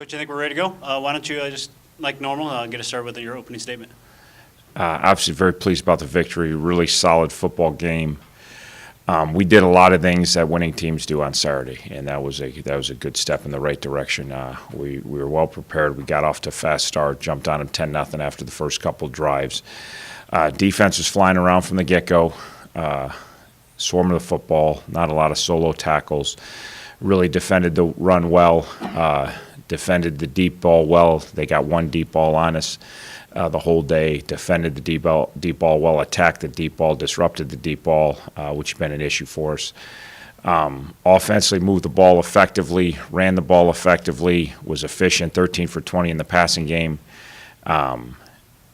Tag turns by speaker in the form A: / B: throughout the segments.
A: Coach, I think we're ready to go. Why don't you just, like normal, get us started with your opening statement?
B: Obviously, very pleased about the victory. Really solid football game. We did a lot of things that winning teams do on Saturday, and that was a good step in the right direction. We were well prepared. We got off to a fast start, jumped on them 10-0 after the first couple drives. Defense was flying around from the get-go, swarming the football, not a lot of solo tackles. Really defended the run well, defended the deep ball well. They got one deep ball on us the whole day, defended the deep ball well, attacked the deep ball, disrupted the deep ball, which has been an issue for us. Offensively, moved the ball effectively, ran the ball effectively, was efficient, 13 for 20 in the passing game,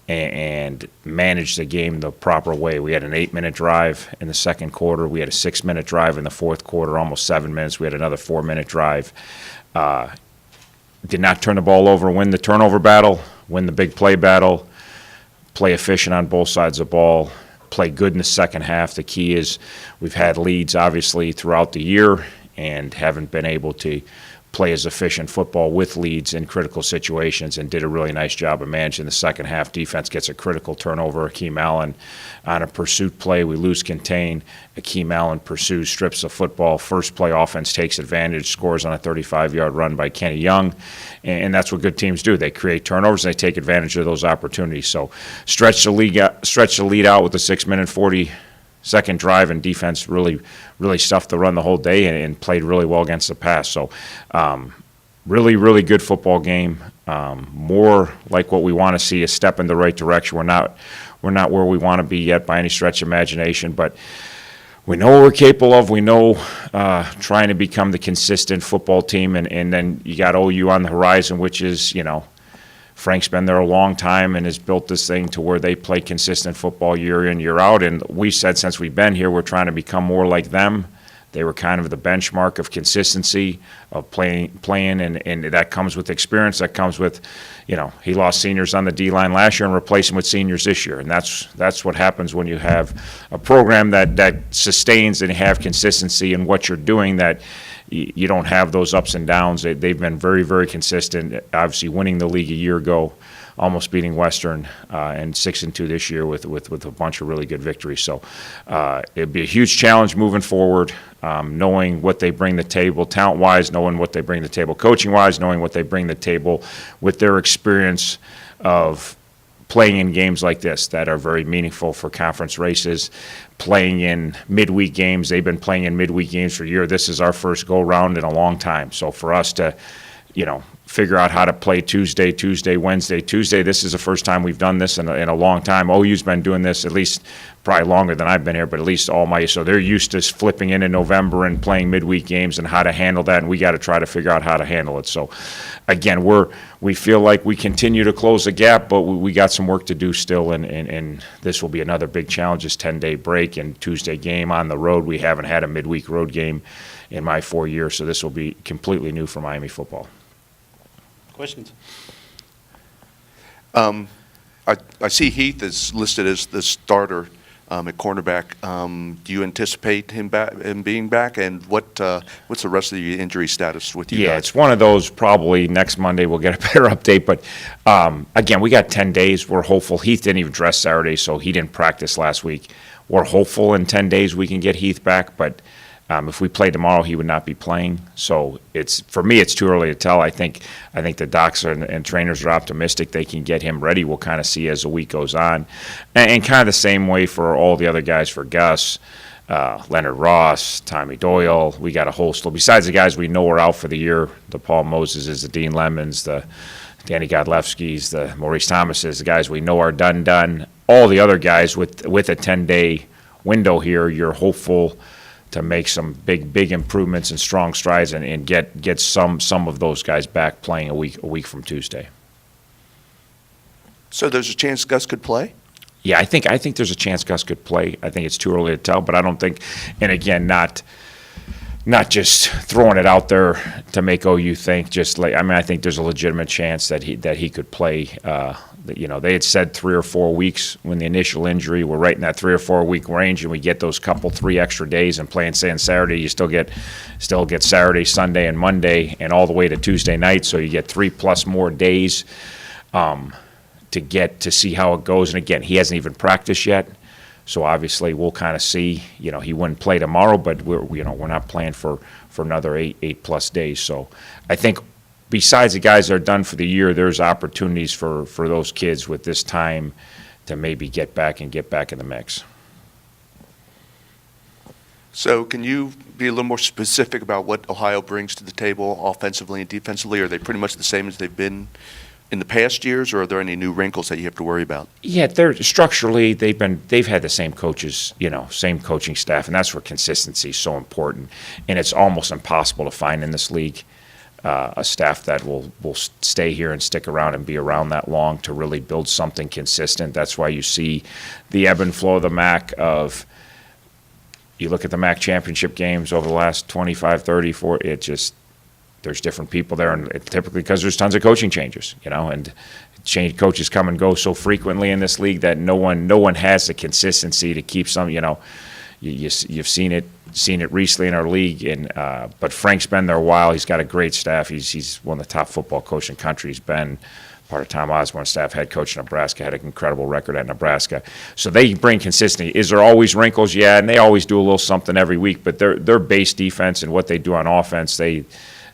B: and managed the game the proper way. We had an 8-minute drive in the second quarter. We had a 6-minute drive in the fourth quarter, almost 7 minutes. We had another 4-minute drive. Did not turn the ball over, win the turnover battle, win the big play battle, play efficient on both sides of the ball, play good in the second half. The key is we've had leads, obviously, throughout the year and haven't been able to play as efficient football with leads in critical situations, and did a really nice job of managing the second half. Defense gets a critical turnover. Akeem Allen on a pursuit play. We lose contain. Akeem Allen pursues, strips the football. First play offense takes advantage, scores on a 35-yard run by Kenny Young, and that's what good teams do. They create turnovers, and they take advantage of those opportunities. So stretch the lead out with a 6-minute 40-second drive, and defense really stuffed the run the whole day and played really well against the pass. So really good football game. More like what we want to see, a step in the right direction. We're not where we want to be yet by any stretch of imagination, but we know what we're capable of. We know trying to become the consistent football team, and then you got OU on the horizon, which is, Frank's been there a long time and has built this thing to where they play consistent football year in, year out. And we said since we've been here, we're trying to become more like them. They were kind of the benchmark of consistency, of playing, and that comes with experience. That comes with, he lost seniors on the D-line last year and replaced them with seniors this year. And that's what happens when you have a program that sustains and have consistency in what you're doing, that you don't have those ups and downs. They've been very, very consistent, obviously winning the league a year ago, almost beating Western, and 6-2 this year with a bunch of really good victories. So it'd be a huge challenge moving forward, knowing what they bring to the table, talent-wise, knowing what they bring to the table, coaching-wise, knowing what they bring to the table with their experience of playing in games like this that are very meaningful for conference races, playing in midweek games. They've been playing in midweek games for a year. This is our first go-round in a long time. So for us to, figure out how to play Tuesday, Wednesday, Tuesday. This is the first time we've done this in a long time. OU's been doing this at least probably longer than I've been here, but at least so they're used to flipping in November and playing midweek games and how to handle that, and we got to try to figure out how to handle it. So, again, we feel like we continue to close the gap, but we got some work to do still, and this will be another big challenge, this 10-day break and Tuesday game on the road. We haven't had a midweek road game in my 4 years, so this will be completely new for Miami football.
A: Questions?
C: I see Heath is listed as the starter at cornerback. Do you anticipate him being back? And what's the rest of the injury status with you guys?
B: Yeah, it's one of those, probably next Monday we'll get a better update. But, again, we got 10 days. We're hopeful. Heath didn't even dress Saturday, so he didn't practice last week. We're hopeful in 10 days we can get Heath back, but if we play tomorrow, he would not be playing. So for me, it's too early to tell. I think the docs and trainers are optimistic they can get him ready. We'll kind of see as the week goes on. And kind of the same way for all the other guys, for Gus, Leonard Ross, Tommy Doyle. We got a host. Besides the guys we know are out for the year, the Paul Moseses, the Dean Lemons, the Danny Godlewskis, the Maurice Thomases, the guys we know are done. All the other guys with a 10-day window here, you're hopeful to make some big improvements and strong strides and get some of those guys back playing a week from Tuesday.
C: So there's a chance Gus could play?
B: Yeah, I think there's a chance Gus could play. I think it's too early to tell, but I don't think, and again, not just throwing it out there to make OU think. I think there's a legitimate chance that he could play You know, they had said 3 or 4 weeks when the initial injury. We're right in that 3 or 4 week range, and we get those couple 3 extra days. And playing, say, on Saturday, you still get Saturday, Sunday, and Monday, and all the way to Tuesday night. So you get 3+ more days to get to see how it goes. And again, he hasn't even practiced yet. So obviously, we'll kind of see. You know, he wouldn't play tomorrow, but we're not playing for another 8+ days. So I think besides the guys that are done for the year, there's opportunities for those kids with this time to maybe get back in the mix.
C: So can you be a little more specific about what Ohio brings to the table offensively and defensively? Are they pretty much the same as they've been in the past years, or are there any new wrinkles that you have to worry about?
B: Yeah, they're structurally they've had the same coaches, same coaching staff, and that's where consistency is so important. And it's almost impossible to find in this league a staff that will stay here and stick around and be around that long to really build something consistent. That's why you see the ebb and flow of the MAC you look at the MAC championship games over the last 25, 30, 40, there's different people there, and typically because there's tons of coaching changes, and coaches come and go so frequently in this league that no one has the consistency to keep some, you've seen it recently in our league, and but Frank's been there a while. He's got a great staff. He's one of the top football coaches in the country. He's been part of Tom Osborne's staff, head coach in Nebraska, had an incredible record at Nebraska. So they bring consistency. Is there always wrinkles? Yeah, and they always do a little something every week, but their base defense and what they do on offense, they've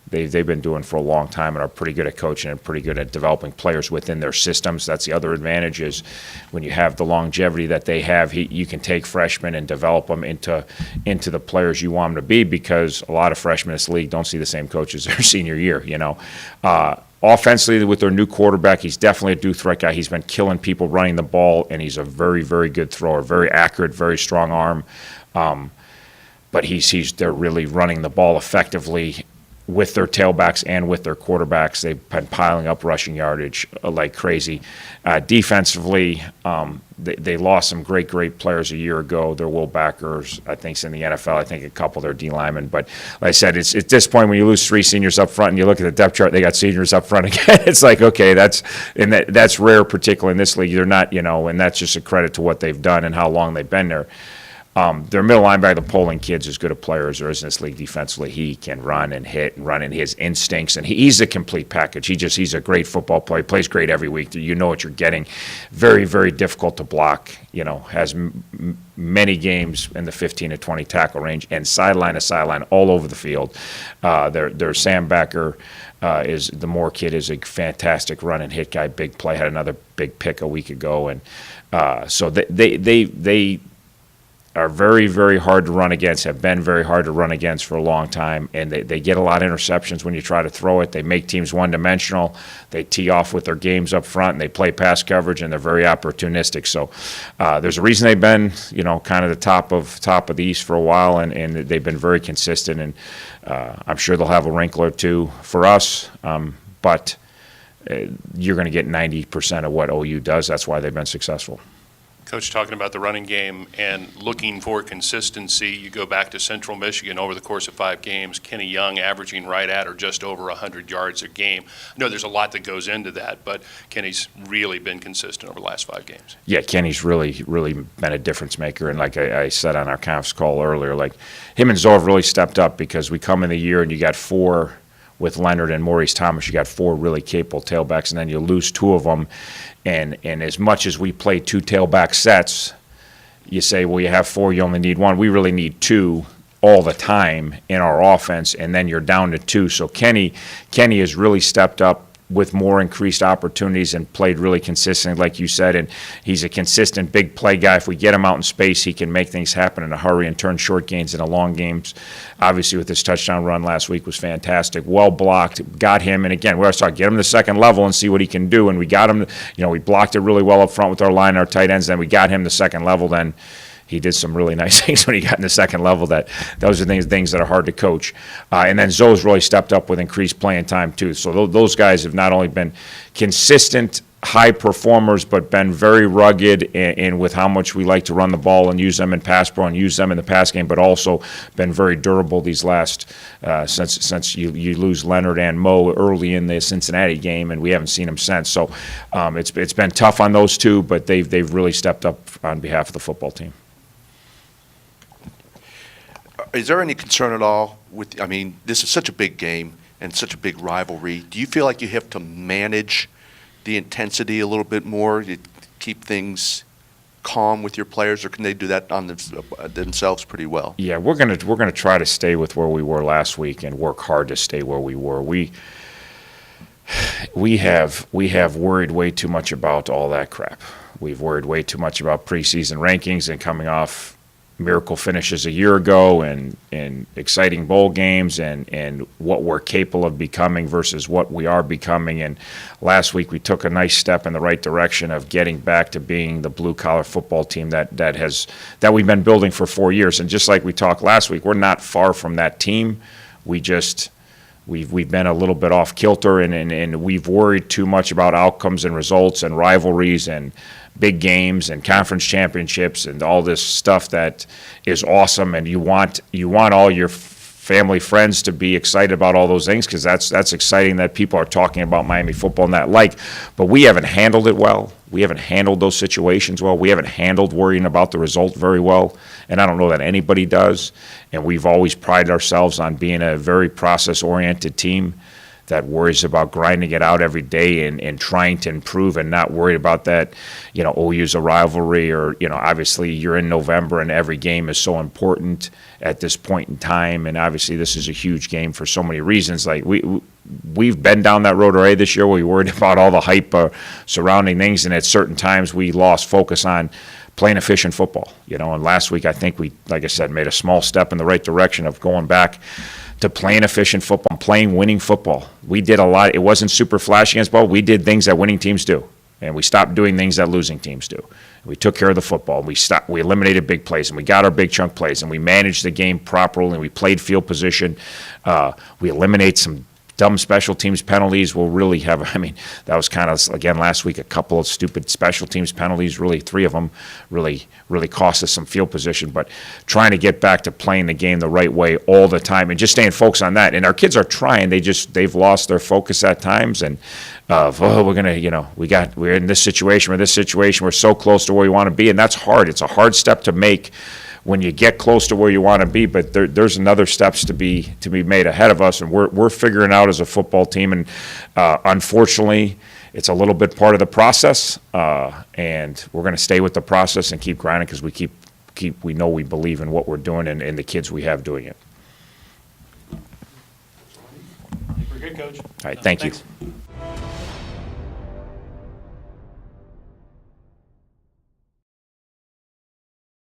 B: been doing for a long time and are pretty good at coaching and pretty good at developing players within their systems. That's the other advantage is when you have the longevity that they have, you can take freshmen and develop them into the players you want them to be, because a lot of freshmen in this league don't see the same coaches their senior year, Offensively, with their new quarterback, he's definitely a dual threat guy. He's been killing people running the ball, and he's a very, very good thrower, very accurate, very strong arm. But they're really running the ball effectively with their tailbacks and with their quarterbacks. They've been piling up rushing yardage like crazy. Defensively, they lost some great players a year ago. Their Will Backers, I think, is in the NFL. I think a couple of their D linemen. But like I said, it's disappointing when you lose 3 seniors up front and you look at the depth chart, they got seniors up front again. It's like, okay, that's rare, particularly in this league. They're not, and that's just a credit to what they've done and how long they've been there. Their middle linebacker, the Poland kid's as good a player as there is in this league defensively. He can run and hit and run in his instincts, and he's a complete package. He's a great football player. He plays great every week. You know what you're getting. Very, very difficult to block. Has many games in the 15 to 20 tackle range and sideline to sideline all over the field. Their Sam Backer the Moore kid is a fantastic run and hit guy. Big play, had another big pick a week ago, and so they are very, very hard to run against, have been very hard to run against for a long time, and they get a lot of interceptions when you try to throw it. They make teams one-dimensional. They tee off with their games up front, and they play pass coverage, and they're very opportunistic. So there's a reason they've been, kind of the top of the East for a while, and they've been very consistent, and I'm sure they'll have a wrinkle or two for us, but you're going to get 90% of what OU does. That's why they've been successful.
D: Coach, talking about the running game and looking for consistency, you go back to Central Michigan over the course of 5 games, Kenny Young averaging right at or just over 100 yards a game. I know there's a lot that goes into that, but Kenny's really been consistent over the last 5 games. Yeah,
B: Kenny's really, really been a difference maker. And like I said on our conference call earlier, like him and Zoe have really stepped up, because we come in the year and you got 4 with Leonard and Maurice Thomas, you got 4 really capable tailbacks, and then you lose 2 of them. And as much as we play 2 tailback sets, you say, well, you have 4, you only need 1. We really need 2 all the time in our offense, and then you're down to 2. So Kenny has really stepped up with more increased opportunities and played really consistently, like you said, and he's a consistent big play guy. If we get him out in space, he can make things happen in a hurry and turn short gains into long games. Obviously, with his touchdown run last week was fantastic. Well blocked, got him, and again, we always talk, get him to the second level and see what he can do, and we got him, we blocked it really well up front with our line, our tight ends, then we got him the second level, then he did some really nice things when he got in the second level. Those are things that are hard to coach. And then Zoe's really stepped up with increased playing time too. So those guys have not only been consistent high performers, but been very rugged and with how much we like to run the ball and use them in pass pro and use them in the pass game, but also been very durable these last, since you lose Leonard and Mo early in the Cincinnati game, and we haven't seen them since. So it's been tough on those two, but they've really stepped up on behalf of the football team.
C: Is there any concern at all with, I mean, this is such a big game and such a big rivalry. Do you feel like you have to manage the intensity a little bit more to keep things calm with your players, or can they do that on themselves pretty well?
B: Yeah, we're gonna try to stay with where we were last week and work hard to stay where we were. We have worried way too much about all that crap. We've worried way too much about preseason rankings and coming off miracle finishes a year ago and exciting bowl games and what we're capable of becoming versus what we are becoming. And last week we took a nice step in the right direction of getting back to being the blue-collar football team that we've been building for 4 years. And just like we talked last week, we're not far from that team. We've been a little bit off kilter and we've worried too much about outcomes and results and rivalries and big games and conference championships and all this stuff that is awesome, and you want all your family, friends to be excited about all those things, because that's exciting that people are talking about Miami football and that like, but we haven't handled it well. We haven't handled those situations well. We haven't handled worrying about the result very well, and I don't know that anybody does, and we've always prided ourselves on being a very process-oriented team that worries about grinding it out every day and trying to improve and not worried about that, OU's a rivalry, or, obviously you're in November and every game is so important at this point in time. And obviously this is a huge game for so many reasons. Like we've been down that road already this year where we worried about all the hype surrounding things. And at certain times we lost focus on playing efficient football, and last week I think we, like I said, made a small step in the right direction of going back to playing efficient football, playing winning football. We did a lot. It wasn't super flashy against ball. We did things that winning teams do, and we stopped doing things that losing teams do. We took care of the football. We eliminated big plays, and we got our big chunk plays, and we managed the game properly, and we played field position. We eliminated some dumb special teams penalties. Will really have, that was kind of, again, last week, a couple of stupid special teams penalties, really 3 of them really cost us some field position. But trying to get back to playing the game the right way all the time and just staying focused on that. And our kids are trying. They've lost their focus at times, and we're gonna, we're in this situation, we're so close to where we want to be, and that's hard. It's a hard step to make when you get close to where you want to be, but there's another steps to be made ahead of us, and we're figuring out as a football team, and unfortunately, it's a little bit part of the process, and we're going to stay with the process and keep grinding because we know we believe in what we're doing and the kids we have doing it.
A: I think we're good, Coach.
B: All right, thank you.
A: Thanks.